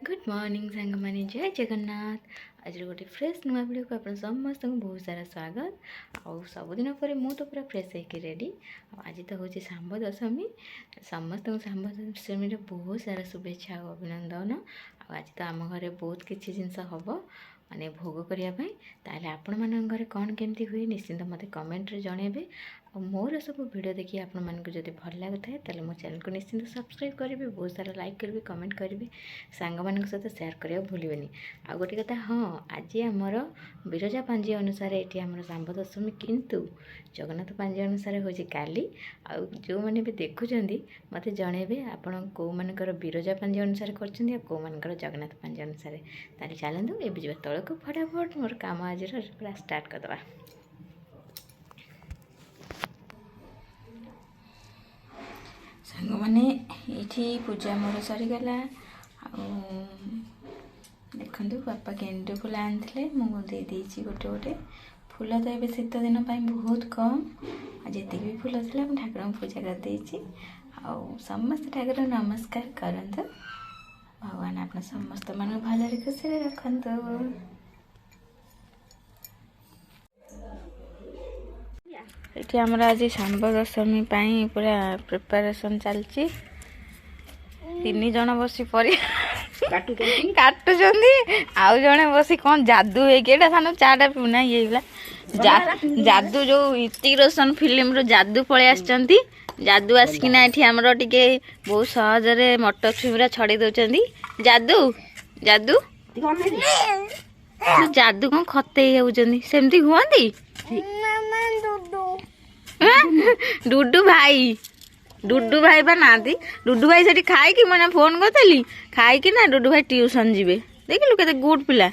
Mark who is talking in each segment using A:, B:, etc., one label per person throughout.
A: Good morning सांग मैंने जय जगन्नाथ। आज गोटे फ्रेश नुआ वीडियो को आप समस्त को बहुत सारा स्वागत। आउ सबुदिन पर मु तो पूरा फ्रेश होकर रेडी। आज तो हूँ सांब दशमी। समस्त को सांब दशमी बहुत सारा शुभेच्छा और अभिनंदन। आज तो आम घर बहुत किसी जिनस हम माने भोग करने ताले आपण मान घर कौन केमती हुए निश्चिंत मत कमेंट रे जनइबे। मोर सब वीडियो देखिए आपण मानक जदि भल लगे ताले मो चैनल को निश्चिंत सब्सक्राइब करेंगे, बहुत सारा लाइक करेंगे, कमेंट करेंगे, सांग मान सहित सेयार करने भूलें। आ गोटे कथा हाँ, आज आमर विरजा पांजी अनुसार ये आम सांब दशमी किंतु जगन्नाथ पांजी अनुसार हूँ काली। आउ जो मैंने भी देखुं मत जनइबे आपण कौ मानकर विरजा पांजी अनुसार कर कौ मानकर जगन्नाथ पांजी अनुसार। ताले चलतु ए जा तौक फटाफट मोर काम आज पूरा स्टार्ट करदे। सांग मैंने ये पूजा मोर सरीगला। देखु बापा गेंडु फूल आनी मुझे गोटे गोटे फूल तो ये शीत दिन बहुत कम। जी भी फूल थी ठाकुर पूजा करदे। समस्त ठाकुर नमस्कार करंतु। भगवान आप समस्त मन भल खुशी रखंतु। ये आमर आज सांब दशमी पूरा प्रिपेरेसन चलती। तीन जन बसी पर काटुचंदी आउ जने बसी कौन जादू है सान चाटा पीना ये जादू जो इतिक रोशन फिल्म रो जादू पलि आसचंती। जादू आसकिना एठी हमरो टिके बहुत सहजरे मटर छुरा छड़ी दउचंदी। जादू जादू जादू कौन खते होउचंदी सेमती हुआंदी। डुडू भाई बा ना डुडू भाई से खाई कि मैंने फोन करी खाई कि ना डुडू भाई ट्यूशन जीवे। देखिलु के गुड पिला।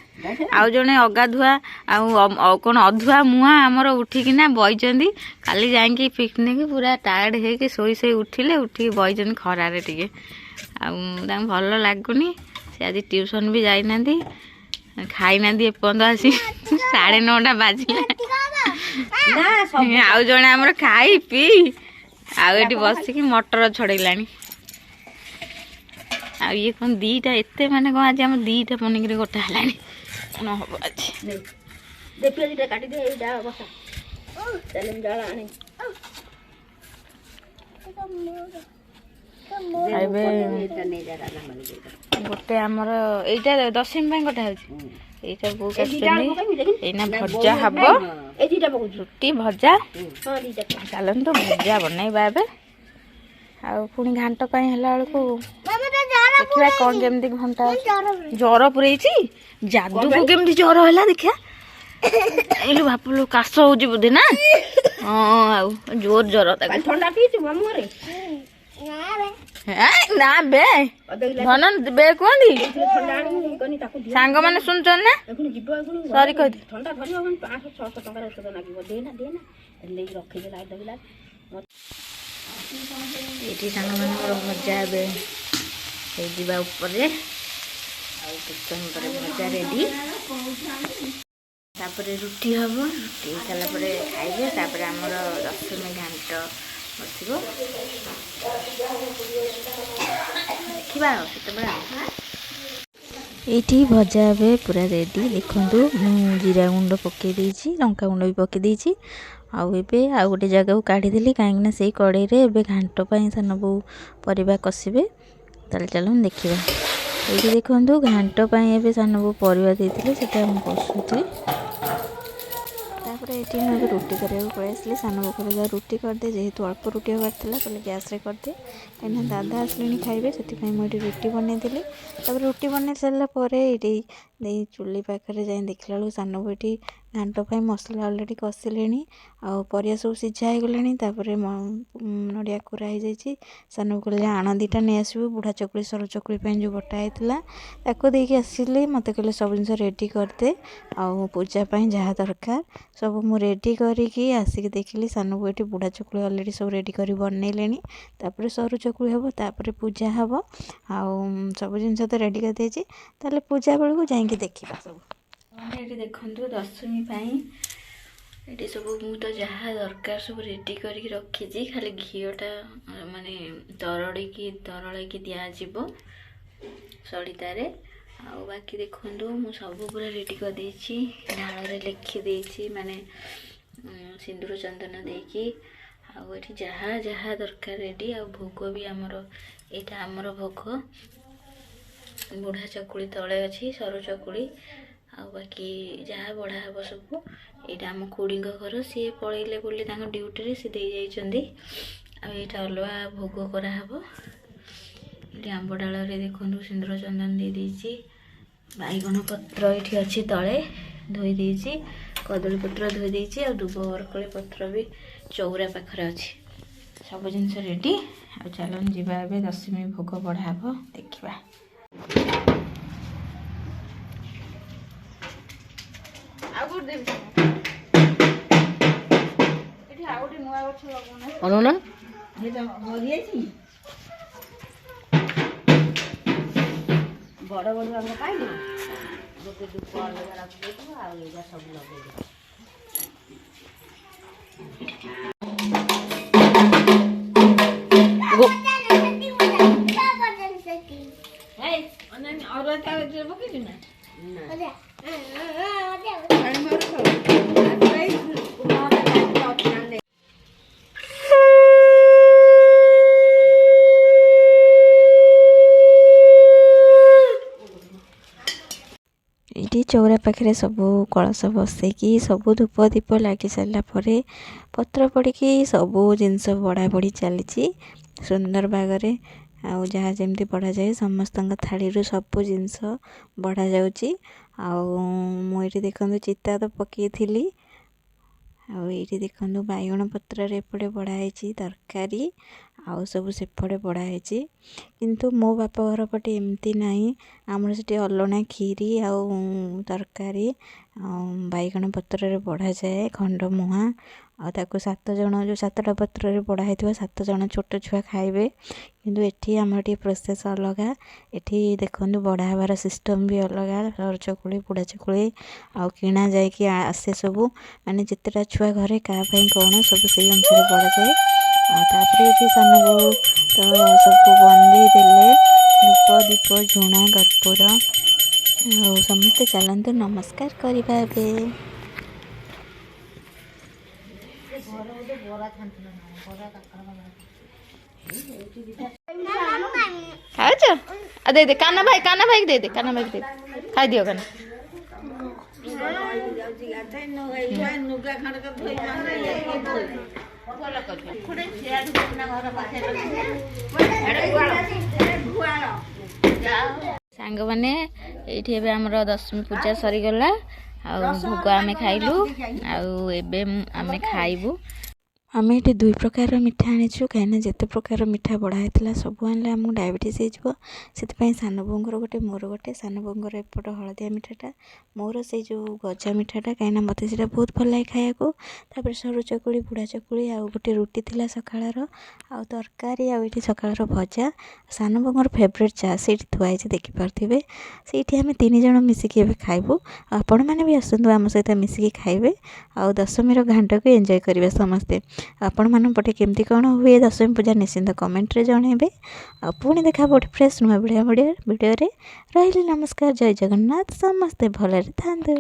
A: आउ जने अगाधुआ कौन अधुआ मुआ आमर उठिकिना बईचंदी। काली जाइकी पिकनिक पूरा टायर्ड होके शोई शोई उठिले उठिक बईचंदी खरारे टिके आउ भल लगुनि। से आज ट्यूशन भी जाई नांदी खाई नांदी एपर्यंत आसी 9:30 बाजिला। आउ जने आमर खाई पी आउ बसिकी मटर छड़ेलानी। आ ये कौन दीटा एत माने कौन आज आम दीटा पनिक गोटा है कौन हम आज गोटे आमर यहीटा दशमी गोटे हूँ यहीटा भजा हम रुटी भजा। चलतु भजा बनइबा ए पुणी घाट बेलू देखा कौन केमती घंटा जर पुरई जादू को केमती जर है देखा भापलु काश हो बोधे ना। हाँ जोर जर ठंडा ना बे धन बे कहती सांग मैंने शुन ना सरी कह ये सांग मान भजा भजा रेडी तापर रुटी हम रुटी सारापर खाइबे तापर आमर दशमी घाट बस देखा ये भजा ए पूरा रेडी। देखु जीरा गुंड पकई लंका गुंड भी पकई आउ गोटे जगह काढ़ी कहीं से कड़े घाट सान बो परिबा कषिबे। ताले चलो देखा ये देखु घाट सान बो परिबा देते से कषुती। तापर ये मुझे रुटी करने पलि सान बो को रुटी करदे जेहेतु अल्प रुटी हबार कहले गैस रे करदे कहीं दादा आसले खाइबे से मुझे रुटी बनईदेली। तापर रुटी बन सारापर ये चुली पाखे जाए देखला बेलू सान बो ये घाट मसला अलरेडी कषिले आरिया सब सीझा हो गले। नड़िया कोरा हो जाए सान बो कहले आण दीटा नहीं आसो बुढ़ा चकुड़ी सर चकुड़ी जो बटा होता देकी आसिली मत कहले सब जिन रेडी करदे आउ पूजा जहाँ दरकार सब मु रेडी करी आसिक देखिली सान बो ये बुढ़ा चकुड़ी अलरेडी सब रेडी कर बनइले। तापर सरू चकुड़ी हम तापर पूजा हम आउ सब जिन तो रेडी कर दिए ताले पूजा बेलू जा देखा सब ये देखु दशमी ये सब तो जहाँ दरकार सब रेडी कर रखी खाली घीटा माने तरल की दिज्व सड़ितारे ଆଉ ବାକି ଦେଖନ୍ତୁ ମୁଁ ସବୁ ପୁରା ରେଡ଼ି କରିଦେଇଛି, ଢାଳରେ ଲେଖିଦେଇଛି ମାନେ ସିନ୍ଦୁର ଚନ୍ଦନ ଦେଇକି। ଆଉ ଏଠି ଯାହା ଯାହା ଦରକାର ରେଡ଼ି। ଆଉ ଭୋଗ ବି ଆମର, ଏଇଟା ଆମର ଭୋଗ, ବୁଢ଼ା ଚକୁଳି ତଳେ ଅଛି, ସରୁ ଚକୁଳି। ଆଉ ବାକି ଯାହା ବଢ଼ା ହେବ ସବୁ। ଏଇଟା ଆମ ଖୁଡ଼ିଙ୍କ ଘର, ସିଏ ପଳେଇଲେ ବୋଲି ତାଙ୍କ ଡ୍ୟୁଟିରେ ସେ ଦେଇଯାଇଛନ୍ତି। ଆଉ ଏଇଟା ଅଲଗା ଭୋଗ କରାହେବ। ଏଠି ଆମ୍ବ ଡାଳରେ ଦେଖନ୍ତୁ ସିନ୍ଦୁର ଚନ୍ଦନ ଦେଇଦେଇଛି। ବାଇଗଣ ପତ୍ର ଏଠି ଅଛି ତଳେ ଧୋଇ ଦେଇଛି, କଦଳୀ ପତ୍ର ଧୋଇ ଦେଇଛି। ଆଉ ଦୁବ ବରକୋଳି ପତ୍ର ବି ଚଉରା ପାଖରେ ଅଛି। ସବୁ ଜିନିଷ ରେଡ଼ି। ଆଉ ଚାଲନ୍ତୁ ଯିବା ଏବେ ଦଶମୀ ଭୋଗ ବଢ଼ା ହେବ, ଦେଖିବା।
B: ଅନୁନା ବଡ଼ ବଡ଼ ଆମେ ପାଇଲୁ, ଗୋଟେ ଧୂପ ଅଲଗା ରଖିଦେଇଥିବ, ଆଉ ଏଇଟା ସବୁ ଲଗେଇଦେବ। ଅରୁଆ ଚାଉଳ ପକେଇଛୁ ନା?
A: ଏଇଠି ଚଉରା ପାଖରେ ସବୁ କଳସ ବସେଇକି ସବୁ ଧୂପ ଦୀପ ଲାଗି ସାରିଲା ପରେ ପତ୍ର ପଡ଼ିକି ସବୁ ଜିନିଷ ବଢ଼ା ବଢ଼ି ଚାଲିଛି ସୁନ୍ଦର ଭାବରେ। ଆଉ ଯାହା ଯେମିତି ବଢ଼ାଯାଏ ସମସ୍ତଙ୍କ ଥାଳିରୁ ସବୁ ଜିନିଷ ବଢ଼ାଯାଉଛି। ଆଉ ମୁଁ ଏଇଠି ଦେଖନ୍ତୁ ଚିତା ତ ପକେଇଥିଲି। ଆଉ ଏଇଠି ଦେଖନ୍ତୁ ବାଇଗଣ ପତ୍ରରେ ଏପଟେ ବଢ଼ା ହେଇଛି ତରକାରୀ, ଆଉ ସବୁ ସେପଟେ ବଢ଼ା ହେଇଛି। କିନ୍ତୁ ମୋ ବାପ ଘର ପଟେ ଏମିତି ନାହିଁ, ଆମର ସେଠି ଅଲଣା କ୍ଷୀରି ଆଉ ତରକାରୀ ବାଇଗଣ ପତ୍ରରେ ବଢ଼ାଯାଏ ଖଣ୍ଡମୁହାଁ। ଆଉ ତାକୁ 7 ଜଣ, ଯେଉଁ 7ଟା ପତ୍ରରେ ବଢ଼ା ହେଇଥିବ 7 ଜଣ ଛୋଟ ଛୁଆ ଖାଇବେ। କିନ୍ତୁ ଏଠି ଆମର ଟିକେ ପ୍ରୋସେସ୍ ଅଲଗା। ଏଠି ଦେଖନ୍ତୁ ବଢ଼ା ହେବାର ସିଷ୍ଟମ୍ ବି ଅଲଗା। ସରୁ ଚକୁଳି, ବୁଢ଼ା ଚକୁଳି ଆଉ କିଣା ଯାଇକି ଆସେ ସବୁ, ମାନେ ଯେତେଟା ଛୁଆ ଘରେ କାହା ପାଇଁ କ'ଣ ସବୁ ସେଇ ଅନୁସାରେ ବଢ଼ାଯାଏ। ଆଉ ତାପରେ ଏଠି ସାନ ବୋହୂ ତ ସବୁ ବନ୍ଦେଇ ଦେଲେ ଧୂପ ଦୀପ ଝୁଣା କର୍ପୂର। ଆଉ ସମସ୍ତେ ଚାଲନ୍ତୁ ନମସ୍କାର କରିବା ଏବେ।
B: ଖାଉଛ? ଦେ କାନା ଭାଇ ଦେ କାନା ଭାଇ ଦେ, ଖାଇଦିଅ କାନା।
A: ସାଙ୍ଗମାନେ ଏଇଠି ଏବେ ଆମର ଦଶମୀ ପୂଜା ସରିଗଲା। ଆଉ ଭୋଗ ଆମେ ଖାଇଲୁ। ଆଉ ଏବେ ଆମେ ଖାଇବୁ। ଆମେ ଏଠି 2 ପ୍ରକାରର ମିଠା ଆଣିଛୁ, କାହିଁକିନା ଯେତେ ପ୍ରକାର ମିଠା ବଢ଼ା ହେଇଥିଲା ସବୁ ଆଣିଲେ ଆମକୁ ଡାଇବେଟିସ୍ ହେଇଯିବ। ସେଥିପାଇଁ ସାନ ବୋଉଙ୍କର ଗୋଟେ, ମୋର ଗୋଟେ। ସାନ ବୋଉଙ୍କର ଏପଟ ହଳଦିଆ ମିଠାଟା, ମୋର ସେଇ ଯେଉଁ ଗଜା ମିଠାଟା, କାହିଁକିନା ମୋତେ ସେଇଟା ବହୁତ ଭଲ ଲାଗେ ଖାଇବାକୁ। ତାପରେ ସରୁ ଚକୁଳି, ବୁଢ଼ା ଚକୁଳି, ଆଉ ଗୋଟେ ରୁଟି ଥିଲା ସକାଳର, ଆଉ ତରକାରୀ, ଆଉ ଏଠି ସକାଳର ଭଜା। ସାନ ବୋଉଙ୍କର ଫେଭରେଟ୍ ଚା ସେଇଠି ଥୁଆ ହେଇଛି, ଦେଖିପାରୁଥିବେ। ସେଇଠି ଆମେ 3 ଜଣ ମିଶିକି ଏବେ ଖାଇବୁ। ଆଉ ଆପଣମାନେ ବି ଆସନ୍ତୁ ଆମ ସହିତ ମିଶିକି ଖାଇବେ। ଆଉ ଦଶମୀର ଘାଣ୍ଟକୁ ଏନ୍ଜୟ କରିବେ ସମସ୍ତେ। ଆପଣମାନଙ୍କ ପଟେ କେମିତି କ'ଣ ହୁଏ ଦଶମୀ ପୂଜା ନିଶ୍ଚିନ୍ତ କମେଣ୍ଟରେ ଜଣାଇବେ। ଆଉ ପୁଣି ଦେଖା ହେବ ଗୋଟେ ଫ୍ରେଶ୍ ନୂଆ ଭିଡ଼ିଓରେ। ରହିଲି ନମସ୍କାର, ଜୟ ଜଗନ୍ନାଥ, ସମସ୍ତେ ଭଲରେ ଥାଆନ୍ତୁ।